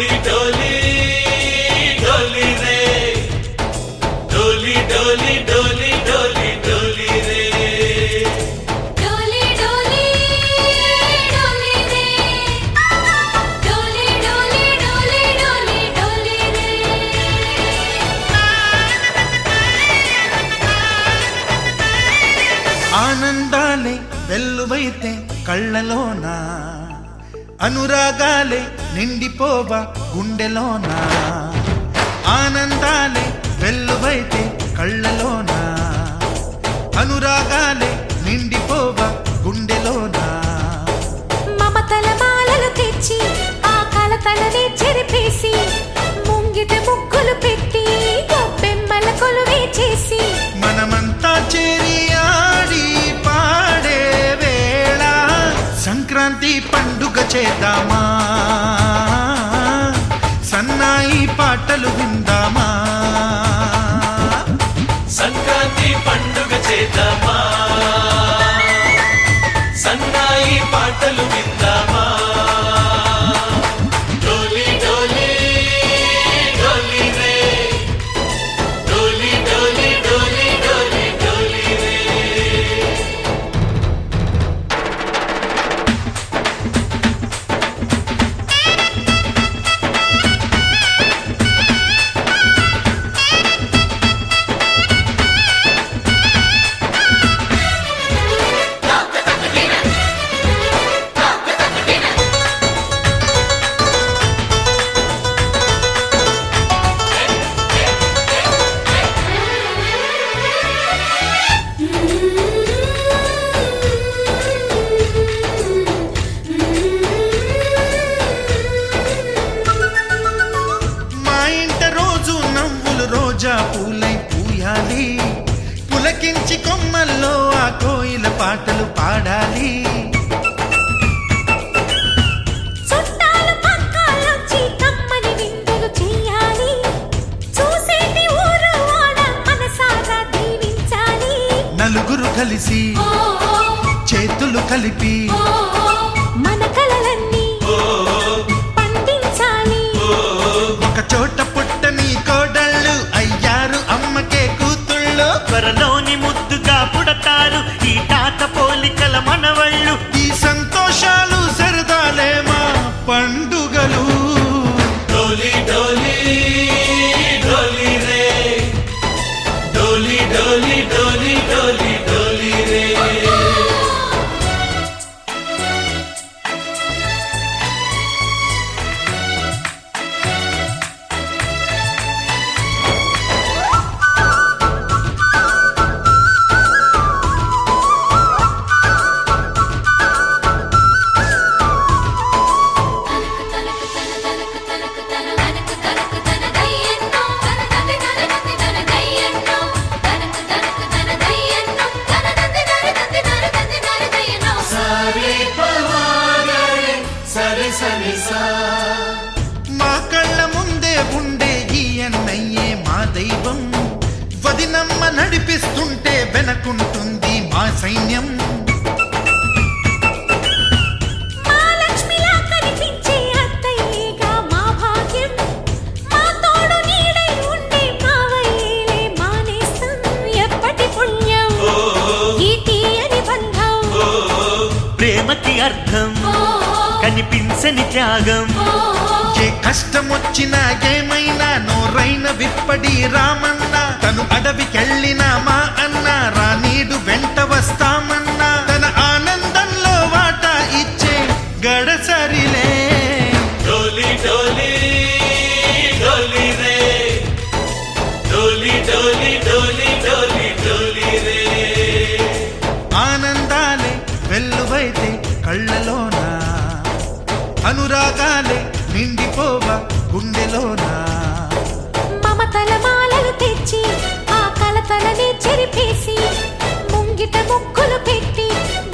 डोली डोली डोली रे डोली डोली डोली डोली डोली रे डोली डोली डोली रे डोली डोली डोली डोली डोली रे ఆనందాలే వెల్లువైతే కళ్ళలోనా అనురాగాలే నిండిపోవా గుండెలోనా ఆనందాలే వెల్లువైతే కళ్ళలోనా అనురాగాలే నిండిపోవా గుండెలోనా మమతల మాలలు తెచ్చి ఆ కలతలనే చెరిపేసి ముంగిట ముగ్గులు పెట్టి గొప్పెమ్మల కొలువే చేసి మనమంతా చేరి ఆడి పాడే వేళ సంక్రాంతి పండుగ చేద్దామా సన్నాయి పాటలు విందామా సంక్రాంతి పండుగ చేద్దామా సన్నాయి పాటలు విందామా డోలి డోలి డోలి రే డోలి డోలి డోలి డోలి డోలి రే మా ఇంట రోజు నవ్వులు రోజా పూలై పూయాలి పులకించి కొమ్మల్లో ఆ కోయిల పాటలు పాడాలి చుట్టాలు పక్కాలొచ్చి కమ్మని విందులు చెయ్యాలి చూసేటి ఊరు వాడ మనసారా దీవించాలి నలుగురు కలిసి చేతులు కలిపి మన కలలన్నీ పండించాలి ఒక చోట పుట్టని కోడళ్ళు అయ్యారు అమ్మకే కూతుళ్ళు త్వరలోని ముద్దుగా పుడతారు ఈ తాత పోలికల మనవళ్ళు ఈ సంతోషాలు సరదాలే మా పండుగలు डोली डोली डोली रे डोली डोली डोली डोली डोली रे सारे पवारे सरे सरे सा మా కళ్ళ ముందే ఉండే ఈ అన్నయ్యే మా దైవం వదినమ్మ నడిపిస్తుంటే వెనకుంటుంది మా సైన్యం మా లక్ష్మిలా కనిపించే అత్తయ్యేగా మా భాగ్యం మా తోడు నీడై ఉండే మావయ్యేలే మానేస్తం ఎప్పటి పుణ్యం ఈ తీయని బంధం ప్రేమకి అర్థం కనిపించని త్యాగం ఏ కష్టం వచ్చినా ఏమైనా నోరైన విప్పడి రామన్న తను అడవికెళ్ళిన మా అన్న రానీడు వెంట వస్తామన్నా తన ఆనందంలో వాటా ఇచ్చే గడసరిలే डोली डोली डोली रे डोली डोली डोली डोली डोली रे ఆనందాలే వెల్లువైతే కళ్ళలోనా అనురాగాలే నిండిపోవా గుండెలోనా మమతల మాలలు తెచ్చి ఆ కలతలనే చెరిపేసి ముంగిట ముగ్గులు పెట్టి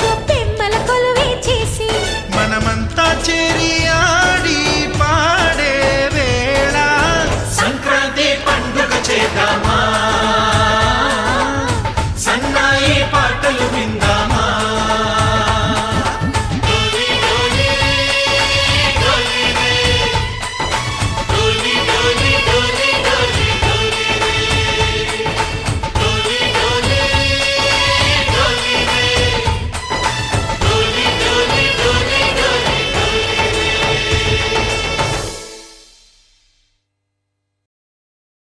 గొప్పెమ్మల కొలువే చేసి మనమంతా చేరి ఆడి పాడే వేళ సంక్రాంతి పండుగ చేద్దామా సన్నాయి పాటలు విందామా